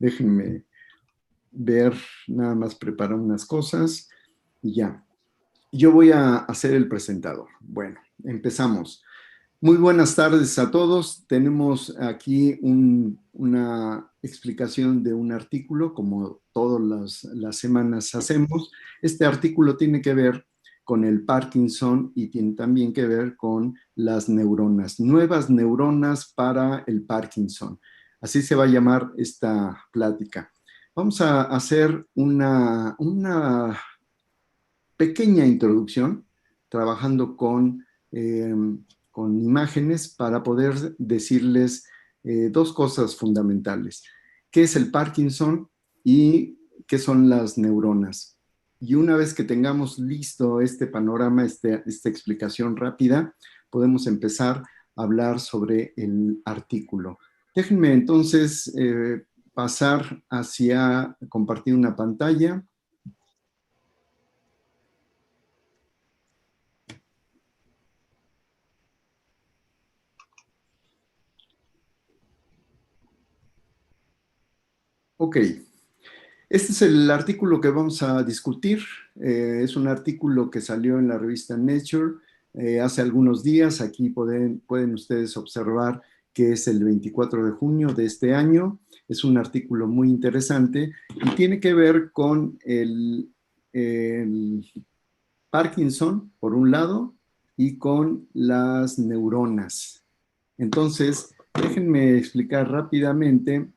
Déjenme ver, nada más preparar unas cosas y ya. Yo voy a hacer el presentador. Bueno, empezamos. Muy buenas tardes a todos. Tenemos aquí una explicación de un artículo, como todas las semanas hacemos. Este artículo tiene que ver con el Parkinson y tiene también que ver con las neuronas, nuevas neuronas para el Parkinson. Así se va a llamar esta plática. Vamos a hacer una pequeña introducción trabajando con imágenes para poder decirles dos cosas fundamentales. ¿Qué es el Parkinson y qué son las neuronas? Y una vez que tengamos listo este panorama, esta explicación rápida, podemos empezar a hablar sobre el artículo. Déjenme entonces pasar hacia compartir una pantalla. Ok. Este es el artículo que vamos a discutir. Es un artículo que salió en la revista Nature hace algunos días. Aquí pueden ustedes observar que es el 24 de junio de este año. Es un artículo muy interesante y tiene que ver con el Parkinson, por un lado, y con las neuronas. Entonces, déjenme explicar rápidamente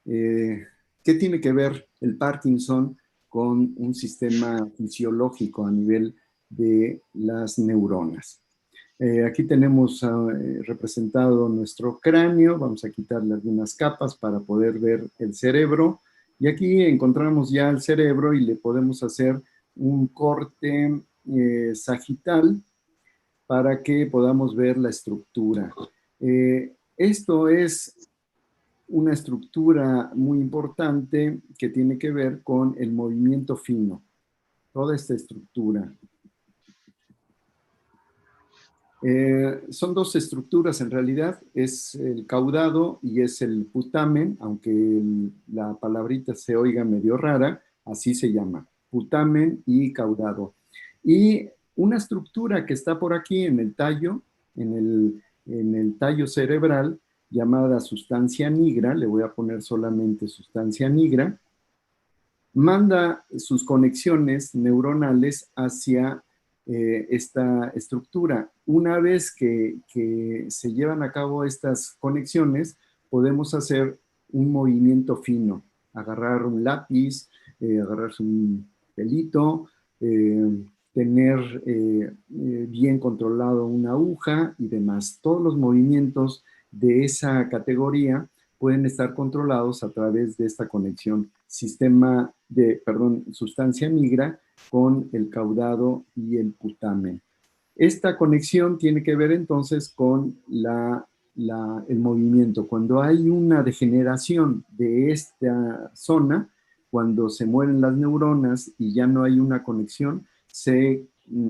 eh, ¿qué tiene que ver el Parkinson con un sistema fisiológico a nivel de las neuronas? Aquí tenemos representado nuestro cráneo. Vamos a quitarle algunas capas para poder ver el cerebro. Y aquí encontramos ya el cerebro y le podemos hacer un corte sagital para que podamos ver la estructura. Esto es una estructura muy importante que tiene que ver con el movimiento fino, toda esta estructura. Son dos estructuras en realidad, es el caudado y es el putamen, aunque la palabrita se oiga medio rara, así se llama, putamen y caudado. Y una estructura que está por aquí en el tallo, en el tallo cerebral, llamada sustancia nigra, le voy a poner solamente sustancia nigra, manda sus conexiones neuronales hacia esta estructura. Una vez que se llevan a cabo estas conexiones, podemos hacer un movimiento fino, agarrar un lápiz, agarrarse un pelito, tener bien controlado una aguja y demás. Todos los movimientos de esa categoría pueden estar controlados a través de esta conexión sustancia nigra con el caudado y el putamen. Esta conexión tiene que ver entonces con el movimiento. Cuando hay una degeneración de esta zona, cuando se mueren las neuronas y ya no hay una conexión, se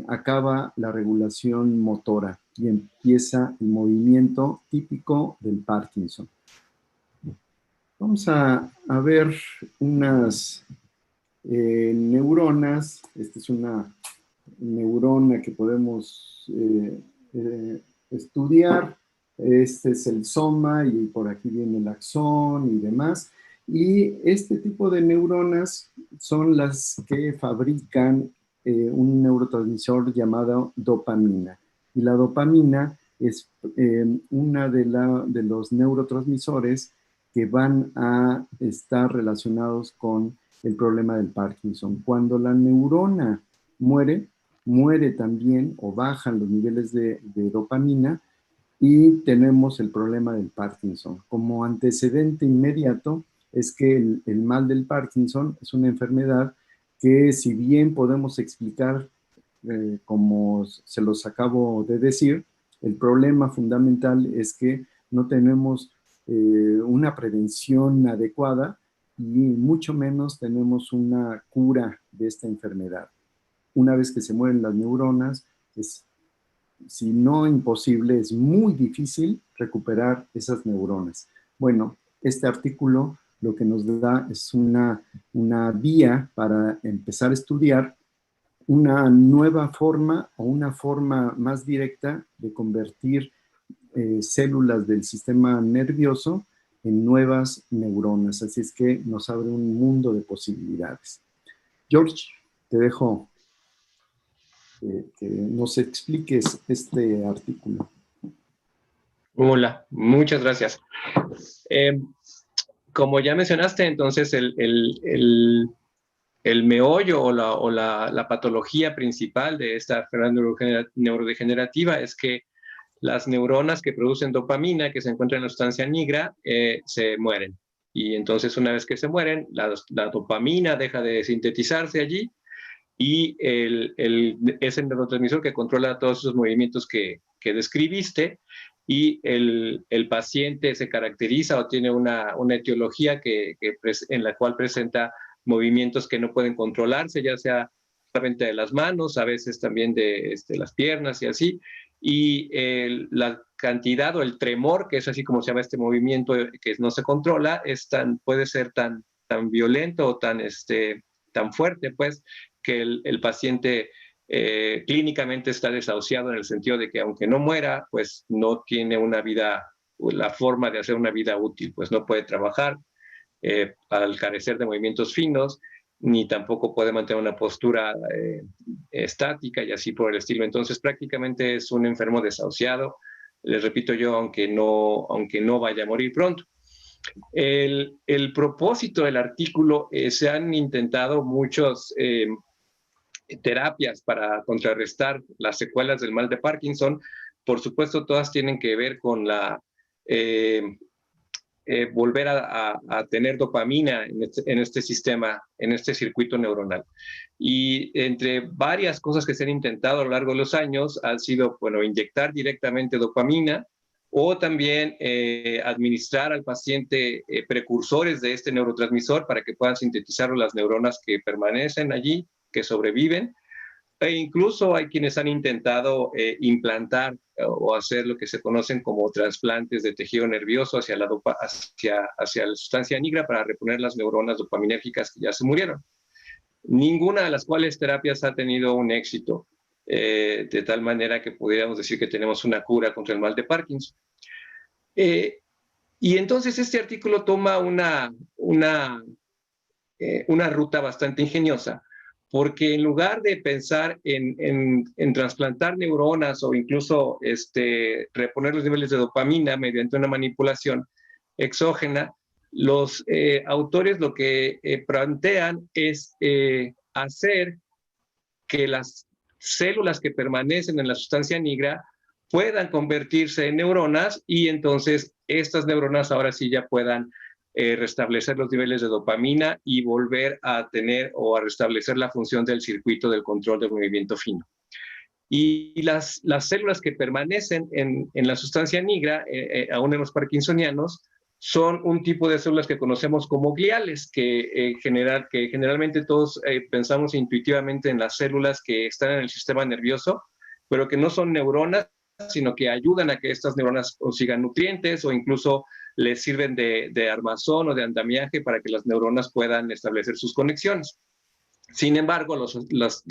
acaba la regulación motora y empieza el movimiento típico del Parkinson. Vamos a ver unas neuronas. Esta es una neurona que podemos estudiar. Este es el soma y por aquí viene el axón y demás. Y este tipo de neuronas son las que fabrican un neurotransmisor llamado dopamina. Y la dopamina es una de los neurotransmisores que van a estar relacionados con el problema del Parkinson. Cuando la neurona muere, muere también o bajan los niveles de dopamina y tenemos el problema del Parkinson. Como antecedente inmediato es que el mal del Parkinson es una enfermedad que, si bien podemos explicar como se los acabo de decir, el problema fundamental es que no tenemos una prevención adecuada y mucho menos tenemos una cura de esta enfermedad. Una vez que se mueren las neuronas, es, si no imposible, es muy difícil recuperar esas neuronas. Bueno, este artículo lo que nos da es una vía para empezar a estudiar una nueva forma o una forma más directa de convertir células del sistema nervioso en nuevas neuronas. Así es que nos abre un mundo de posibilidades. George, te dejo que nos expliques este artículo. Hola, muchas gracias. Como ya mencionaste, entonces el meollo o la patología principal de esta enfermedad neurodegenerativa es que las neuronas que producen dopamina, que se encuentran en la sustancia nigra, se mueren. Y entonces una vez que se mueren, la dopamina deja de sintetizarse allí y es el neurotransmisor que controla todos esos movimientos que describiste, y el paciente se caracteriza o tiene una etiología en la cual presenta movimientos que no pueden controlarse, ya sea solamente de las manos, a veces también de las piernas y así, y la cantidad o el tremor, que es así como se llama este movimiento que no se controla, puede ser tan violento o tan fuerte, pues, que el paciente clínicamente está desahuciado, en el sentido de que aunque no muera, pues no tiene la forma de hacer una vida útil, pues no puede trabajar al carecer de movimientos finos, ni tampoco puede mantener una postura estática y así por el estilo. Entonces prácticamente es un enfermo desahuciado, les repito yo, aunque no vaya a morir pronto. El propósito del artículo, se han intentado muchos terapias para contrarrestar las secuelas del mal de Parkinson. Por supuesto, todas tienen que ver con volver a tener dopamina en este sistema, en este circuito neuronal. Y entre varias cosas que se han intentado a lo largo de los años, han sido, bueno, inyectar directamente dopamina, o también administrar al paciente precursores de este neurotransmisor para que puedan sintetizarlo las neuronas que permanecen allí, que sobreviven. E incluso hay quienes han intentado implantar o hacer lo que se conocen como trasplantes de tejido nervioso hacia la sustancia nigra, para reponer las neuronas dopaminérgicas que ya se murieron. Ninguna de las cuales terapias ha tenido un éxito, de tal manera que pudiéramos decir que tenemos una cura contra el mal de Parkinson. Y entonces este artículo toma una ruta bastante ingeniosa, porque en lugar de pensar en trasplantar neuronas o incluso reponer los niveles de dopamina mediante una manipulación exógena, los autores lo que plantean es hacer que las células que permanecen en la sustancia nigra puedan convertirse en neuronas, y entonces estas neuronas ahora sí ya puedan restablecer los niveles de dopamina y volver a tener o a restablecer la función del circuito del control del movimiento fino. Y las células que permanecen en la sustancia nigra, aún en los parkinsonianos, son un tipo de células que conocemos como gliales, que generalmente todos pensamos intuitivamente en las células que están en el sistema nervioso, pero que no son neuronas, sino que ayudan a que estas neuronas consigan nutrientes, o incluso les sirven de armazón o de andamiaje para que las neuronas puedan establecer sus conexiones. Sin embargo, las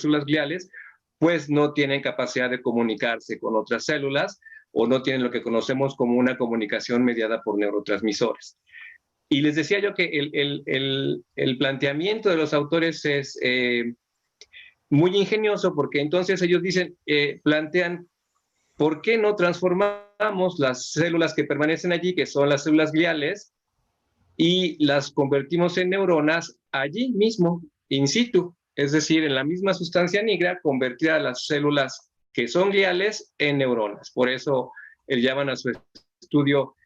células gliales, pues no tienen capacidad de comunicarse con otras células, o no tienen lo que conocemos como una comunicación mediada por neurotransmisores. Y les decía yo que el planteamiento de los autores es muy ingenioso, porque entonces ellos plantean, ¿por qué no transformamos las células que permanecen allí, que son las células gliales, y las convertimos en neuronas allí mismo, in situ? Es decir, en la misma sustancia nigra, convertir a las células que son gliales en neuronas. Por eso llaman a su estudio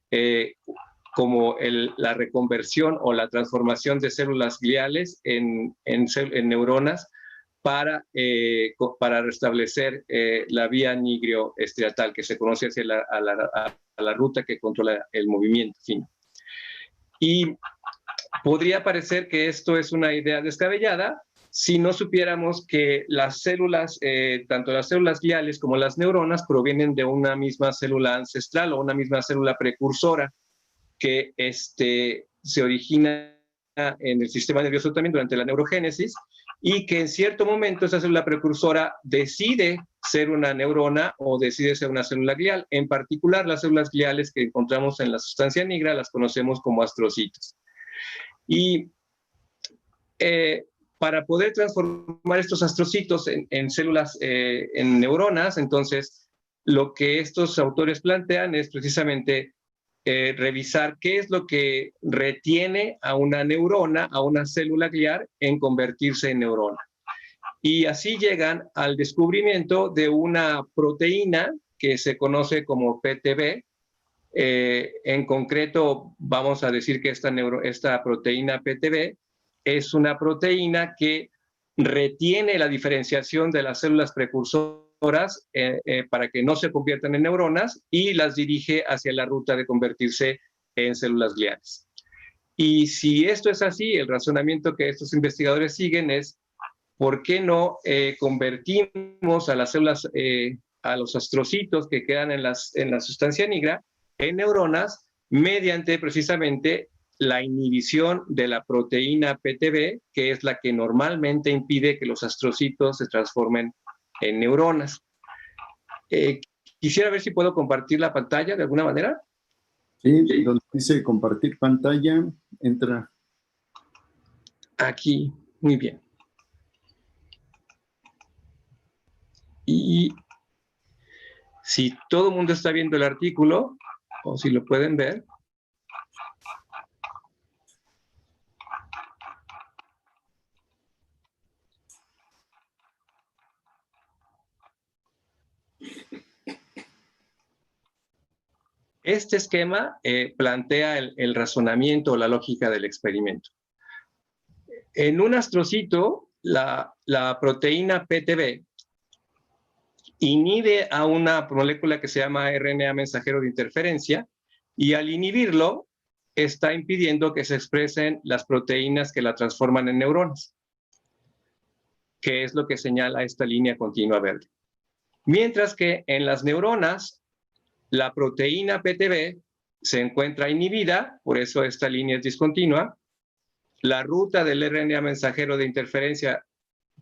como la reconversión o la transformación de células gliales en neuronas, para restablecer la vía nigrio-estriatal, que se conoce hacia la ruta que controla el movimiento fino. Y podría parecer que esto es una idea descabellada si no supiéramos que las células, tanto las células gliales como las neuronas, provienen de una misma célula ancestral o una misma célula precursora, que se origina en el sistema nervioso también durante la neurogénesis, y que en cierto momento esa célula precursora decide ser una neurona o decide ser una célula glial. En particular, las células gliales que encontramos en la sustancia negra las conocemos como astrocitos. Y para poder transformar estos astrocitos en células, en neuronas, entonces lo que estos autores plantean es precisamente revisar qué es lo que retiene a una neurona, a una célula glial, en convertirse en neurona. Y así llegan al descubrimiento de una proteína que se conoce como PTB. En concreto, vamos a decir que esta proteína PTB es una proteína que retiene la diferenciación de las células precursoras para que no se conviertan en neuronas y las dirige hacia la ruta de convertirse en células gliales. Y si esto es así, el razonamiento que estos investigadores siguen es ¿por qué no convertimos a las células, a los astrocitos que quedan en la sustancia negra, en neuronas, mediante precisamente la inhibición de la proteína PTB, que es la que normalmente impide que los astrocitos se transformen en neuronas? Quisiera ver si puedo compartir la pantalla de alguna manera. Sí, donde dice compartir pantalla, entra. Aquí, muy bien. Y si todo el mundo está viendo el artículo, o si lo pueden ver. Este esquema plantea el razonamiento o la lógica del experimento. En un astrocito, la proteína PTB inhibe a una molécula que se llama RNA mensajero de interferencia, y al inhibirlo está impidiendo que se expresen las proteínas que la transforman en neuronas, que es lo que señala esta línea continua verde. Mientras que en las neuronas, la proteína PTB se encuentra inhibida, por eso esta línea es discontinua. La ruta del RNA mensajero de interferencia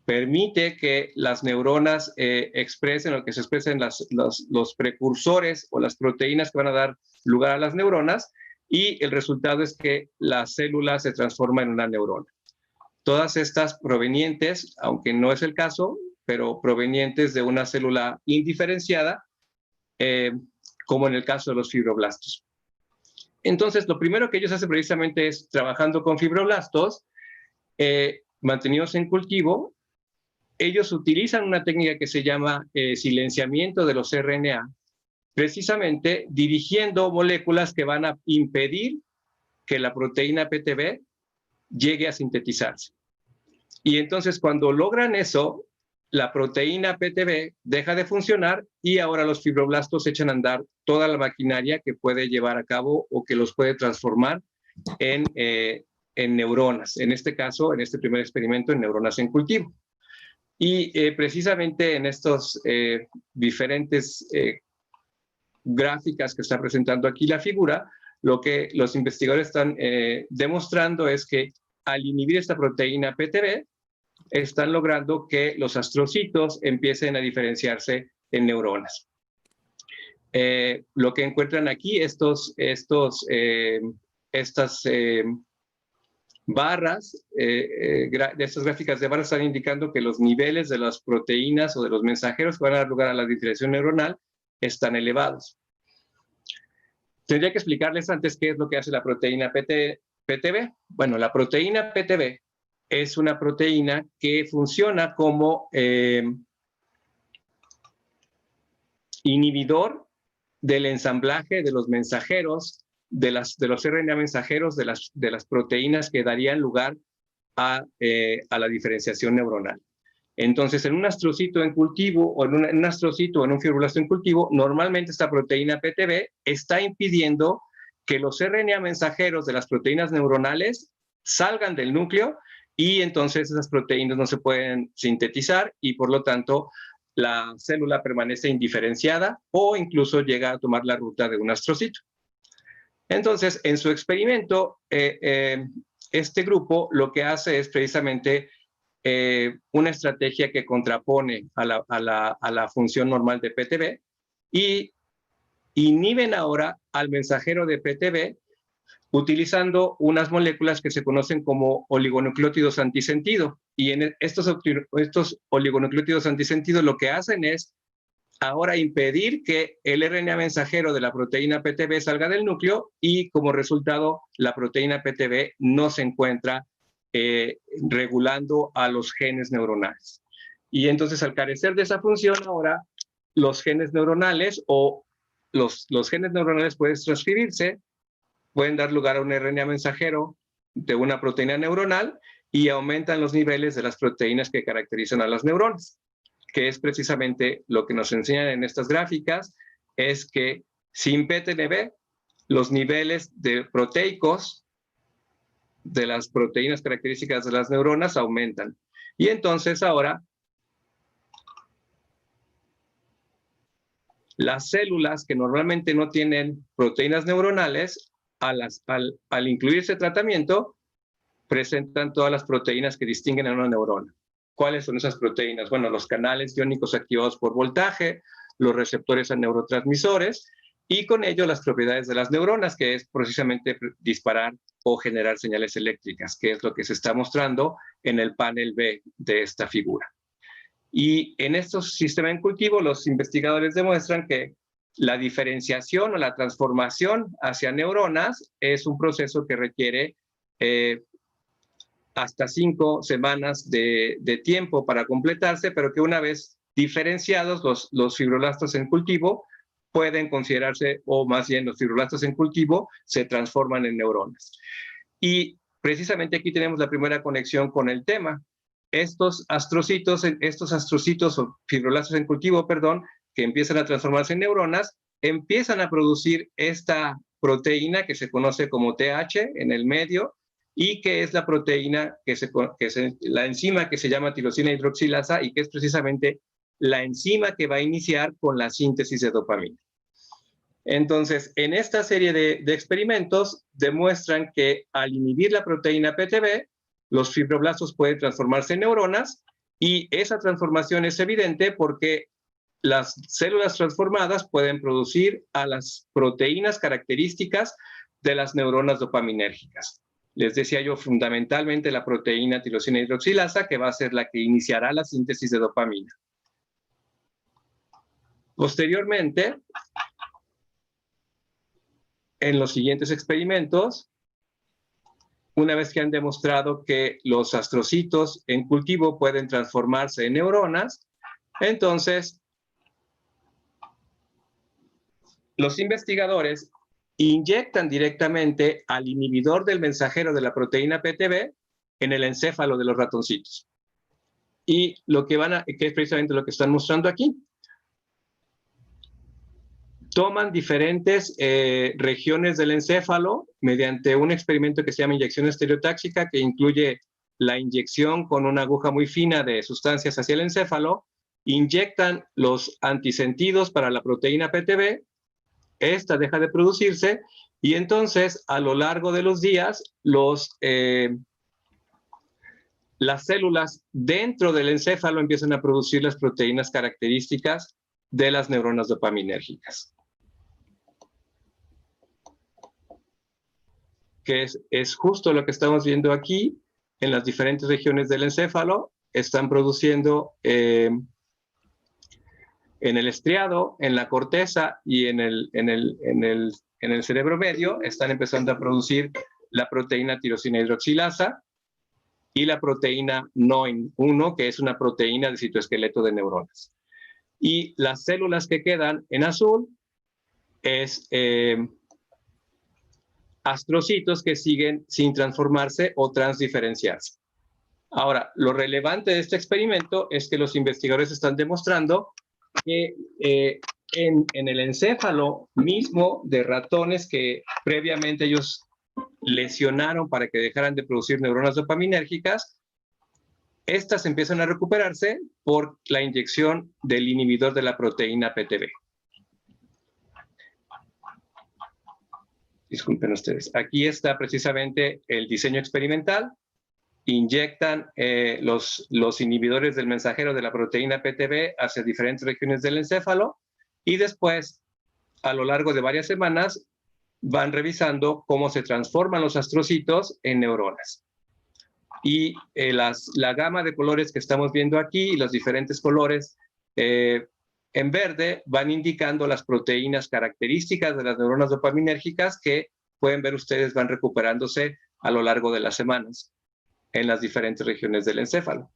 permite que las neuronas expresen o que se expresen los precursores o las proteínas que van a dar lugar a las neuronas, y el resultado es que la célula se transforma en una neurona. Todas estas provenientes, aunque no es el caso, pero provenientes de una célula indiferenciada, como en el caso de los fibroblastos. Entonces, lo primero que ellos hacen precisamente es, trabajando con fibroblastos, mantenidos en cultivo, ellos utilizan una técnica que se llama silenciamiento de los RNA, precisamente dirigiendo moléculas que van a impedir que la proteína PTB llegue a sintetizarse. Y entonces, cuando logran eso, la proteína PTB deja de funcionar y ahora los fibroblastos echan a andar toda la maquinaria que puede llevar a cabo o que los puede transformar en neuronas. En este caso, en este primer experimento, en neuronas en cultivo. Y precisamente en estos diferentes gráficas que está presentando aquí la figura, lo que los investigadores están demostrando es que al inhibir esta proteína PTB, están logrando que los astrocitos empiecen a diferenciarse en neuronas. Lo que encuentran aquí, estas barras, de estas gráficas de barras están indicando que los niveles de las proteínas o de los mensajeros que van a dar lugar a la diferenciación neuronal están elevados. Tendría que explicarles antes qué es lo que hace la proteína PTB. Bueno, la proteína PTB es una proteína que funciona como inhibidor del ensamblaje de los mensajeros, de los RNA mensajeros de las proteínas que darían lugar a la diferenciación neuronal. Entonces, en un astrocito en cultivo o en un astrocito o en un fibroblasto en cultivo, normalmente esta proteína PTB está impidiendo que los RNA mensajeros de las proteínas neuronales salgan del núcleo, y entonces esas proteínas no se pueden sintetizar y por lo tanto la célula permanece indiferenciada o incluso llega a tomar la ruta de un astrocito. Entonces, en su experimento, este grupo lo que hace es precisamente una estrategia que contrapone a la función normal de PTB y inhiben ahora al mensajero de PTB utilizando unas moléculas que se conocen como oligonucleótidos antisentido. Y en estos oligonucleótidos antisentido lo que hacen es ahora impedir que el RNA mensajero de la proteína PTB salga del núcleo y como resultado la proteína PTB no se encuentra regulando a los genes neuronales. Y entonces al carecer de esa función ahora los genes neuronales o los genes neuronales pueden transcribirse, pueden dar lugar a un RNA mensajero de una proteína neuronal y aumentan los niveles de las proteínas que caracterizan a las neuronas, que es precisamente lo que nos enseñan en estas gráficas, es que sin PTNB, los niveles de proteicos de las proteínas características de las neuronas aumentan. Y entonces ahora, las células que normalmente no tienen proteínas neuronales, al incluirse tratamiento, presentan todas las proteínas que distinguen a una neurona. ¿Cuáles son esas proteínas? Bueno, los canales iónicos activados por voltaje, los receptores a neurotransmisores y con ello las propiedades de las neuronas, que es precisamente disparar o generar señales eléctricas, que es lo que se está mostrando en el panel B de esta figura. Y en estos sistemas en cultivo, los investigadores demuestran que la diferenciación o la transformación hacia neuronas es un proceso que requiere hasta 5 semanas de tiempo para completarse, pero que una vez diferenciados los fibroblastos en cultivo pueden considerarse, o más bien los fibroblastos en cultivo se transforman en neuronas. Y precisamente aquí tenemos la primera conexión con el tema. Estos astrocitos o fibroblastos en cultivo, perdón, que empiezan a transformarse en neuronas, empiezan a producir esta proteína que se conoce como TH en el medio y que es la proteína, la enzima que se llama tirosina hidroxilasa y que es precisamente la enzima que va a iniciar con la síntesis de dopamina. Entonces, en esta serie de experimentos demuestran que al inhibir la proteína PTB, los fibroblastos pueden transformarse en neuronas y esa transformación es evidente porque las células transformadas pueden producir a las proteínas características de las neuronas dopaminérgicas. Les decía yo, fundamentalmente la proteína tirosina hidroxilasa, que va a ser la que iniciará la síntesis de dopamina. Posteriormente, en los siguientes experimentos, una vez que han demostrado que los astrocitos en cultivo pueden transformarse en neuronas, entonces los investigadores inyectan directamente al inhibidor del mensajero de la proteína PTB en el encéfalo de los ratoncitos. Y lo que que es precisamente lo que están mostrando aquí. Toman diferentes regiones del encéfalo mediante un experimento que se llama inyección estereotáxica, que incluye la inyección con una aguja muy fina de sustancias hacia el encéfalo, inyectan los antisentidos para la proteína PTB, esta deja de producirse y entonces a lo largo de los días las células dentro del encéfalo empiezan a producir las proteínas características de las neuronas dopaminérgicas. Que es justo lo que estamos viendo aquí en las diferentes regiones del encéfalo. Están produciendo en el estriado, en la corteza y en el cerebro medio, están empezando a producir la proteína tirosina hidroxilasa y la proteína NOIN1, que es una proteína de citoesqueleto de neuronas. Y las células que quedan en azul es astrocitos que siguen sin transformarse o transdiferenciarse. Ahora, lo relevante de este experimento es que los investigadores están demostrando que en el encéfalo mismo de ratones que previamente ellos lesionaron para que dejaran de producir neuronas dopaminérgicas, estas empiezan a recuperarse por la inyección del inhibidor de la proteína PTB. disculpen ustedes, aquí está precisamente el diseño experimental. Inyectan los inhibidores del mensajero de la proteína PTB hacia diferentes regiones del encéfalo y después, a lo largo de varias semanas, van revisando cómo se transforman los astrocitos en neuronas. Y la gama de colores que estamos viendo aquí y los diferentes colores en verde van indicando las proteínas características de las neuronas dopaminérgicas que pueden ver ustedes van recuperándose a lo largo de las semanas en las diferentes regiones del encéfalo.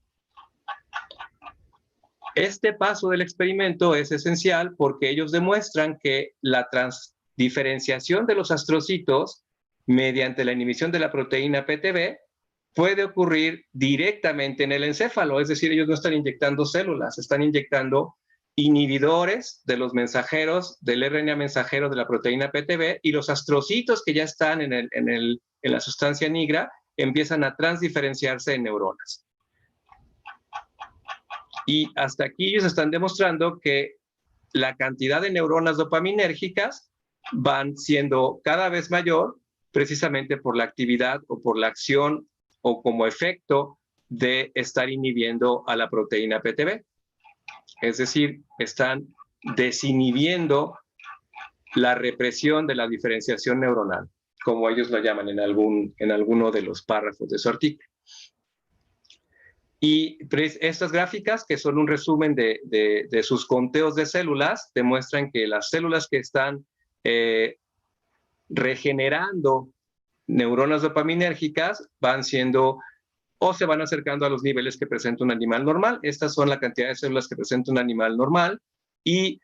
Este paso del experimento es esencial porque ellos demuestran que la transdiferenciación de los astrocitos mediante la inhibición de la proteína PTB puede ocurrir directamente en el encéfalo, es decir, ellos no están inyectando células, están inyectando inhibidores de los mensajeros, del RNA mensajero de la proteína PTB, y los astrocitos que ya están en la sustancia negra empiezan a transdiferenciarse en neuronas. Y hasta aquí ellos están demostrando que la cantidad de neuronas dopaminérgicas van siendo cada vez mayor precisamente por la actividad o por la acción o como efecto de estar inhibiendo a la proteína PTB. Es decir, están desinhibiendo la represión de la diferenciación neuronal, como ellos lo llaman en alguno de los párrafos de su artículo. Y estas gráficas, que son un resumen de sus conteos de células, demuestran que las células que están regenerando neuronas dopaminérgicas van siendo o se van acercando a los niveles que presenta un animal normal. Estas son la cantidad de células que presenta un animal normal, y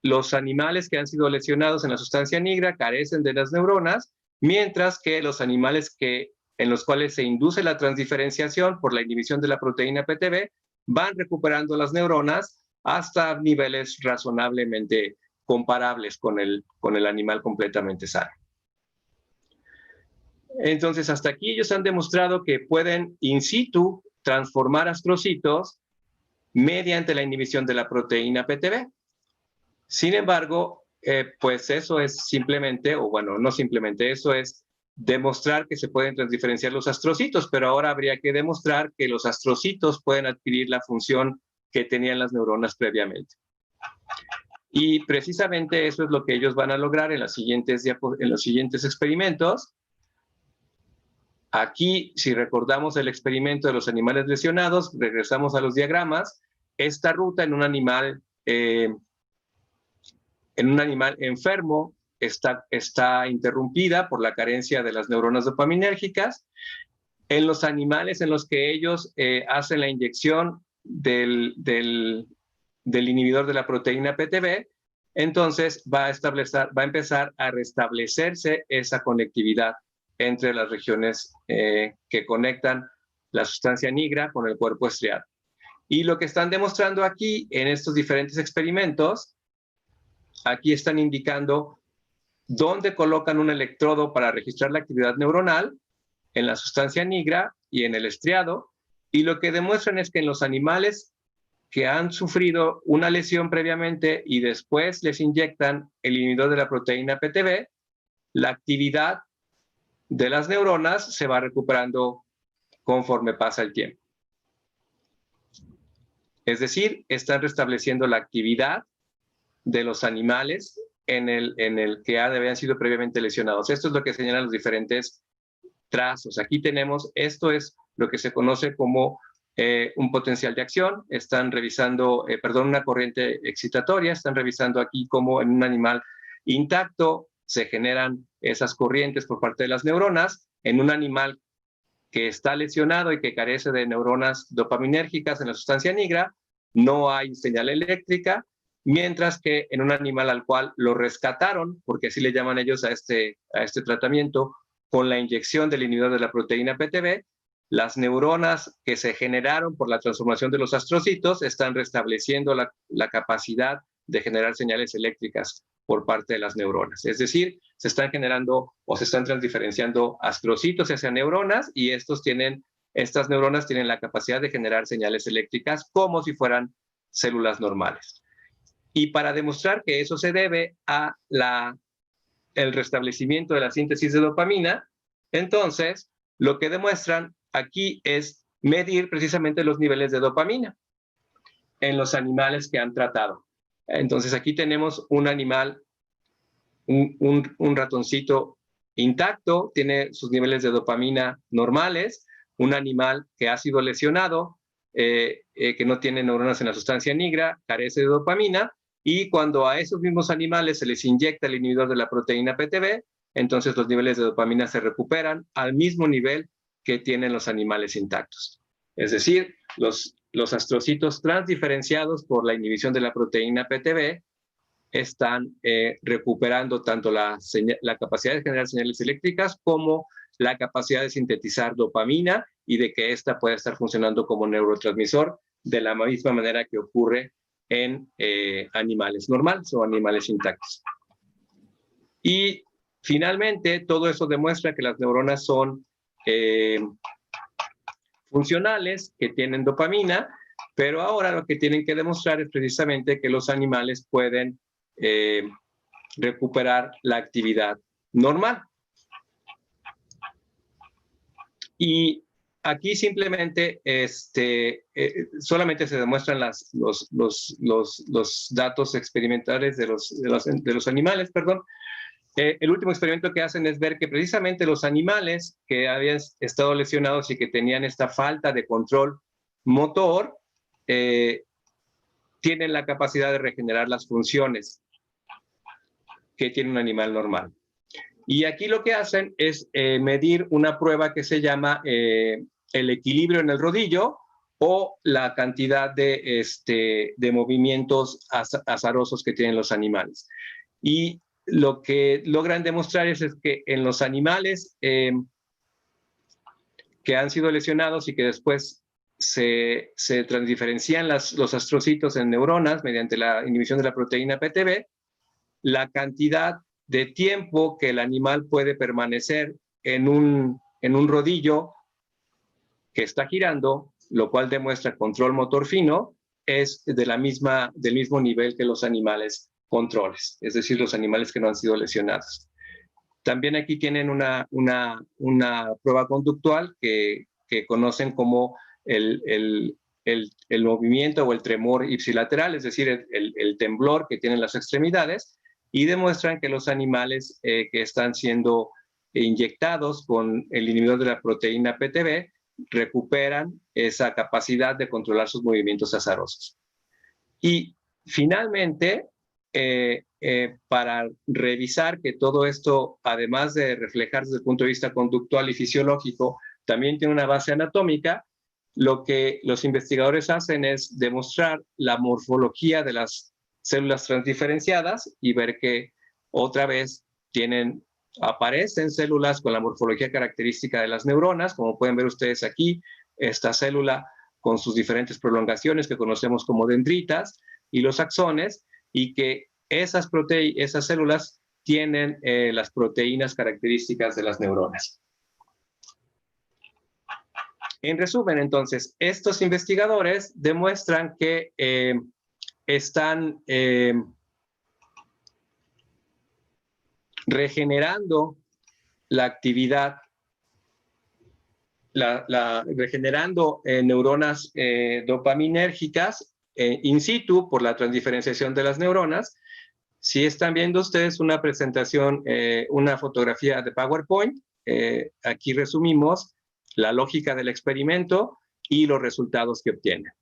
los animales que han sido lesionados en la sustancia negra carecen de las neuronas, mientras que los animales en los cuales se induce la transdiferenciación por la inhibición de la proteína PTB van recuperando las neuronas hasta niveles razonablemente comparables con el animal completamente sano. Entonces, hasta aquí ellos han demostrado que pueden in situ transformar astrocitos mediante la inhibición de la proteína PTB. Sin embargo, pues eso es simplemente, o bueno, no simplemente, eso es demostrar que se pueden transdiferenciar los astrocitos, pero ahora habría que demostrar que los astrocitos pueden adquirir la función que tenían las neuronas previamente. Y precisamente eso es lo que ellos van a lograr en los siguientes experimentos. Aquí, si recordamos el experimento de los animales lesionados, regresamos a los diagramas. Esta ruta en un animal enfermo está interrumpida por la carencia de las neuronas dopaminérgicas. En los animales en los que ellos hacen la inyección del inhibidor de la proteína PTB, entonces va a empezar a restablecerse esa conectividad entre las regiones que conectan la sustancia negra con el cuerpo estriado. Y lo que están demostrando aquí en estos diferentes experimentos, aquí están indicando dónde colocan un electrodo para registrar la actividad neuronal en la sustancia negra y en el estriado, y lo que demuestran es que en los animales que han sufrido una lesión previamente y después les inyectan el inhibidor de la proteína PTB, la actividad de las neuronas se va recuperando conforme pasa el tiempo. Es decir, están restableciendo la actividad de los animales en el que habían sido previamente lesionados. Esto es lo que señalan los diferentes trazos. Aquí tenemos, esto es lo que se conoce como un potencial de acción. Están revisando, una corriente excitatoria. Están revisando aquí cómo en un animal intacto se generan esas corrientes por parte de las neuronas. En un animal que está lesionado y que carece de neuronas dopaminérgicas en la sustancia negra, no hay señal eléctrica, mientras que en un animal al cual lo rescataron, porque así le llaman ellos a este tratamiento, con la inyección del inhibidor de la proteína PTB, las neuronas que se generaron por la transformación de los astrocitos están restableciendo la capacidad de generar señales eléctricas por parte de las neuronas. Es decir, se están generando o se están transdiferenciando astrocitos hacia neuronas, y estas neuronas tienen la capacidad de generar señales eléctricas como si fueran células normales. Y para demostrar que eso se debe a la el restablecimiento de la síntesis de dopamina. Entonces, lo que demuestran aquí es medir precisamente los niveles de dopamina en los animales que han tratado. Entonces, aquí tenemos un animal, un ratoncito intacto, tiene sus niveles de dopamina normales, un animal que ha sido lesionado, que no tiene neuronas en la sustancia nigra, carece de dopamina, y cuando a esos mismos animales se les inyecta el inhibidor de la proteína PTB, entonces los niveles de dopamina se recuperan al mismo nivel que tienen los animales intactos. Es decir, los astrocitos transdiferenciados por la inhibición de la proteína PTB están recuperando tanto la capacidad de generar señales eléctricas como la capacidad de sintetizar dopamina y de que ésta pueda estar funcionando como neurotransmisor de la misma manera que ocurre en animales normales o animales intactos. Y finalmente, todo eso demuestra que las neuronas son funcionales, que tienen dopamina, pero ahora lo que tienen que demostrar es precisamente que los animales pueden recuperar la actividad normal. Y aquí simplemente solamente se demuestran los datos experimentales de los animales, perdón. El último experimento que hacen es ver que precisamente los animales que habían estado lesionados y que tenían esta falta de control motor tienen la capacidad de regenerar las funciones que tiene un animal normal. Y aquí lo que hacen es medir una prueba que se llama el equilibrio en el rodillo o la cantidad de movimientos azarosos que tienen los animales. Y lo que logran demostrar es que en los animales que han sido lesionados y que después se transdiferencian los astrocitos en neuronas mediante la inhibición de la proteína PTB, la cantidad de tiempo que el animal puede permanecer en un rodillo que está girando, lo cual demuestra control motor fino, es del mismo nivel que los animales controles, es decir, los animales que no han sido lesionados. También aquí tienen una prueba conductual que conocen como el movimiento o el tremor ipsilateral, es decir, el temblor que tienen las extremidades, y demuestran que los animales que están siendo inyectados con el inhibidor de la proteína PTB recuperan esa capacidad de controlar sus movimientos azarosos. Y finalmente, para revisar que todo esto, además de reflejarse desde el punto de vista conductual y fisiológico, también tiene una base anatómica, lo que los investigadores hacen es demostrar la morfología de las células transdiferenciadas y ver que otra vez aparecen células con la morfología característica de las neuronas, como pueden ver ustedes aquí, esta célula con sus diferentes prolongaciones que conocemos como dendritas y los axones, y que esas células tienen las proteínas características de las neuronas. En resumen, entonces, estos investigadores demuestran que están regenerando la actividad, regenerando neuronas dopaminérgicas in situ por la transdiferenciación de las neuronas. Si están viendo ustedes una presentación, una fotografía de PowerPoint, aquí resumimos la lógica del experimento y los resultados que obtienen.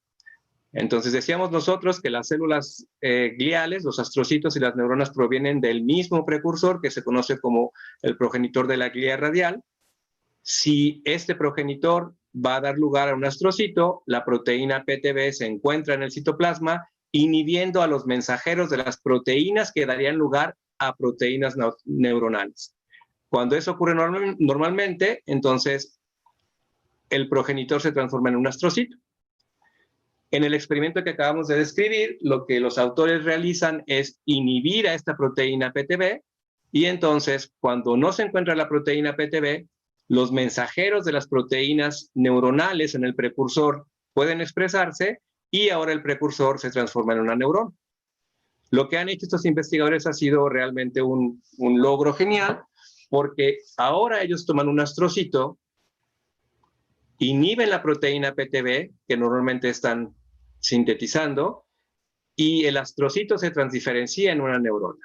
Entonces decíamos nosotros que las células gliales, los astrocitos y las neuronas provienen del mismo precursor que se conoce como el progenitor de la glía radial. Si este progenitor va a dar lugar a un astrocito, la proteína PTB se encuentra en el citoplasma inhibiendo a los mensajeros de las proteínas que darían lugar a proteínas neuronales. Cuando eso ocurre normalmente, entonces el progenitor se transforma en un astrocito. En el experimento que acabamos de describir, lo que los autores realizan es inhibir a esta proteína PTB y entonces, cuando no se encuentra la proteína PTB, los mensajeros de las proteínas neuronales en el precursor pueden expresarse y ahora el precursor se transforma en una neurona. Lo que han hecho estos investigadores ha sido realmente un logro genial, porque ahora ellos toman un astrocito, inhiben la proteína PTB, que normalmente están sintetizando, y el astrocito se transdiferencia en una neurona.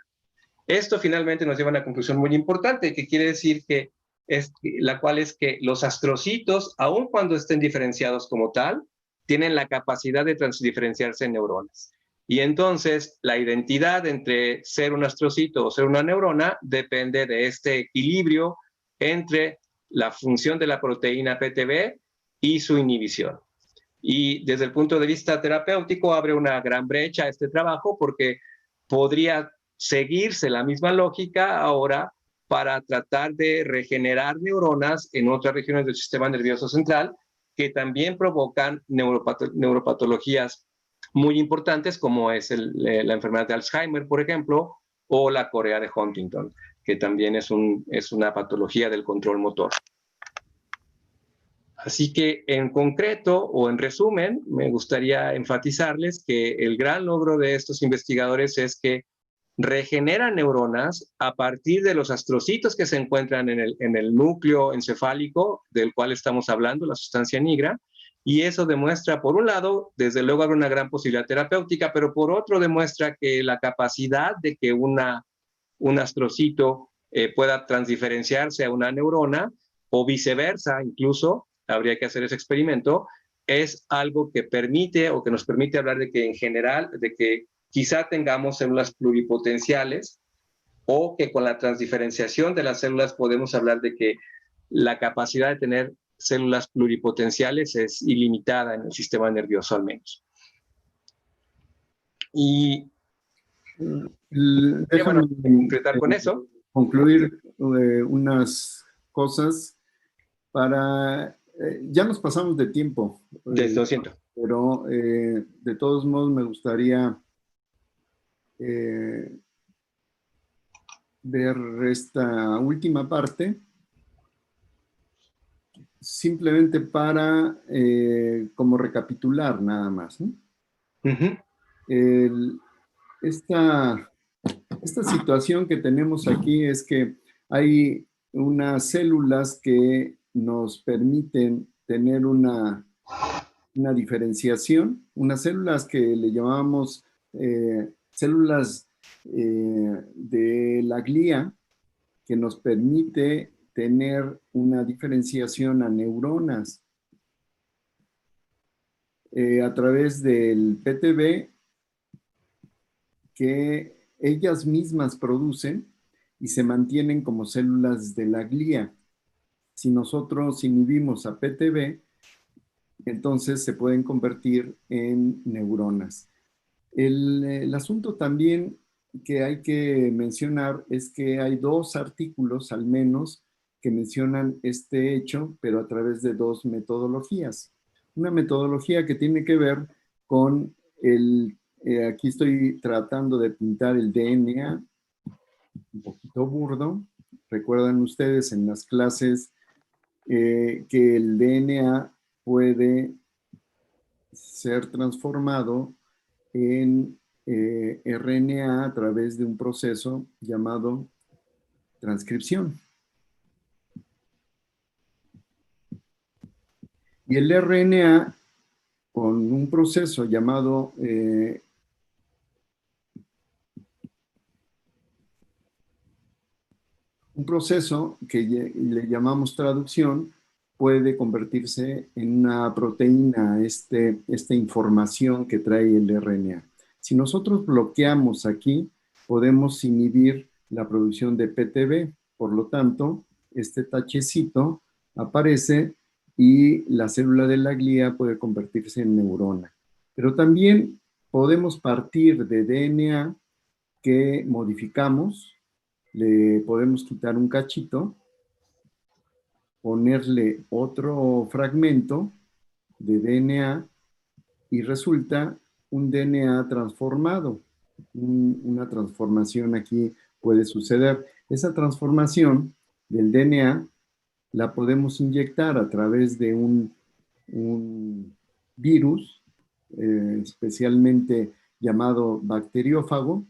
Esto finalmente nos lleva a una conclusión muy importante, que quiere decir que la cual es que los astrocitos, aun cuando estén diferenciados como tal, tienen la capacidad de transdiferenciarse en neuronas. Y entonces la identidad entre ser un astrocito o ser una neurona depende de este equilibrio entre la función de la proteína PTB y su inhibición. Y desde el punto de vista terapéutico abre una gran brecha a este trabajo, porque podría seguirse la misma lógica ahora para tratar de regenerar neuronas en otras regiones del sistema nervioso central que también provocan neuropatologías muy importantes, como es la enfermedad de Alzheimer, por ejemplo, o la corea de Huntington, que también es una patología del control motor. Así que en concreto o en resumen, me gustaría enfatizarles que el gran logro de estos investigadores es que regeneran neuronas a partir de los astrocitos que se encuentran en el núcleo encefálico del cual estamos hablando, la sustancia nigra, y eso demuestra, por un lado, desde luego abre una gran posibilidad terapéutica, pero por otro demuestra que la capacidad de que un astrocito pueda transdiferenciarse a una neurona, o viceversa incluso, habría que hacer ese experimento, es algo que permite o que nos permite hablar de que en general, de que quizá tengamos células pluripotenciales, o que con la transdiferenciación de las células podemos hablar de que la capacidad de tener células pluripotenciales es ilimitada en el sistema nervioso al menos. Y déjame concretar con eso. Concluir unas cosas para... ya nos pasamos de tiempo. Lo siento. Pero de todos modos me gustaría ver esta última parte, simplemente para como recapitular nada más, ¿no? Esta situación que tenemos aquí es que hay unas células que nos permiten tener una diferenciación, unas células que le llamamos células de la glía, que nos permite tener una diferenciación a neuronas a través del PTB que ellas mismas producen y se mantienen como células de la glía. Si nosotros inhibimos a PTB, entonces se pueden convertir en neuronas. El asunto también que hay que mencionar es que hay 2 artículos al menos que mencionan este hecho, pero a través de 2 metodologías. Una metodología que tiene que ver con aquí estoy tratando de pintar el DNA, un poquito burdo. Recuerdan ustedes en las clases que el DNA puede ser transformado en RNA a través de un proceso llamado transcripción. Y el RNA, con un proceso llamado un proceso que le llamamos traducción, puede convertirse en una proteína, esta información que trae el RNA. Si nosotros bloqueamos aquí, podemos inhibir la producción de PTB. Por lo tanto, este tachecito aparece y la célula de la glía puede convertirse en neurona. Pero también podemos partir de DNA que modificamos, le podemos quitar un cachito, ponerle otro fragmento de DNA y resulta un DNA transformado. Una transformación aquí puede suceder. Esa transformación del DNA la podemos inyectar a través de un virus, especialmente llamado bacteriófago,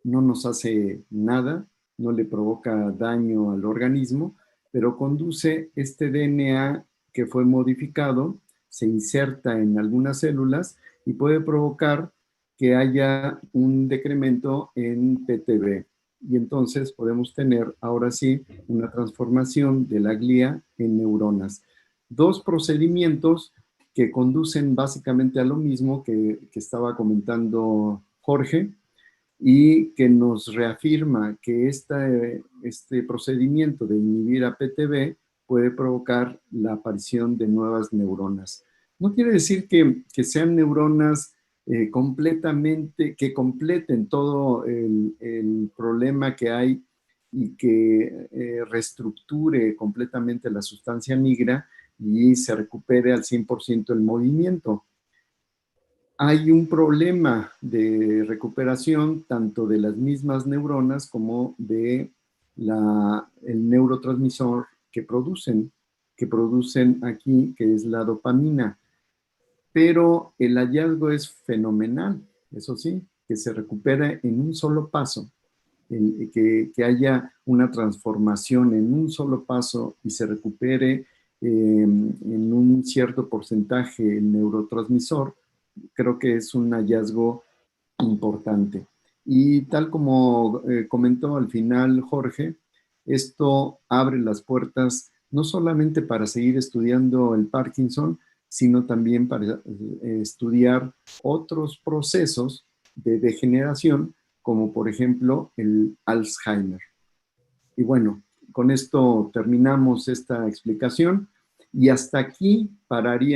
no nos hace nada, no le provoca daño al organismo, pero conduce este DNA que fue modificado, se inserta en algunas células y puede provocar que haya un decremento en PTB. Y entonces podemos tener ahora sí una transformación de la glía en neuronas. Dos procedimientos que conducen básicamente a lo mismo que estaba comentando Jorge, y que nos reafirma que este procedimiento de inhibir a PTB puede provocar la aparición de nuevas neuronas. No quiere decir que sean neuronas completamente, que completen todo el problema que hay y que reestructure completamente la sustancia negra y se recupere al 100% el movimiento. Hay un problema de recuperación tanto de las mismas neuronas como de el neurotransmisor que producen aquí, que es la dopamina. Pero el hallazgo es fenomenal, eso sí, que se recupera en un solo paso, que haya una transformación en un solo paso y se recupere en un cierto porcentaje el neurotransmisor. Creo que es un hallazgo importante. Y tal como comentó al final Jorge, esto abre las puertas no solamente para seguir estudiando el Parkinson, sino también para estudiar otros procesos de degeneración, como por ejemplo el Alzheimer. Y bueno, con esto terminamos esta explicación y hasta aquí pararía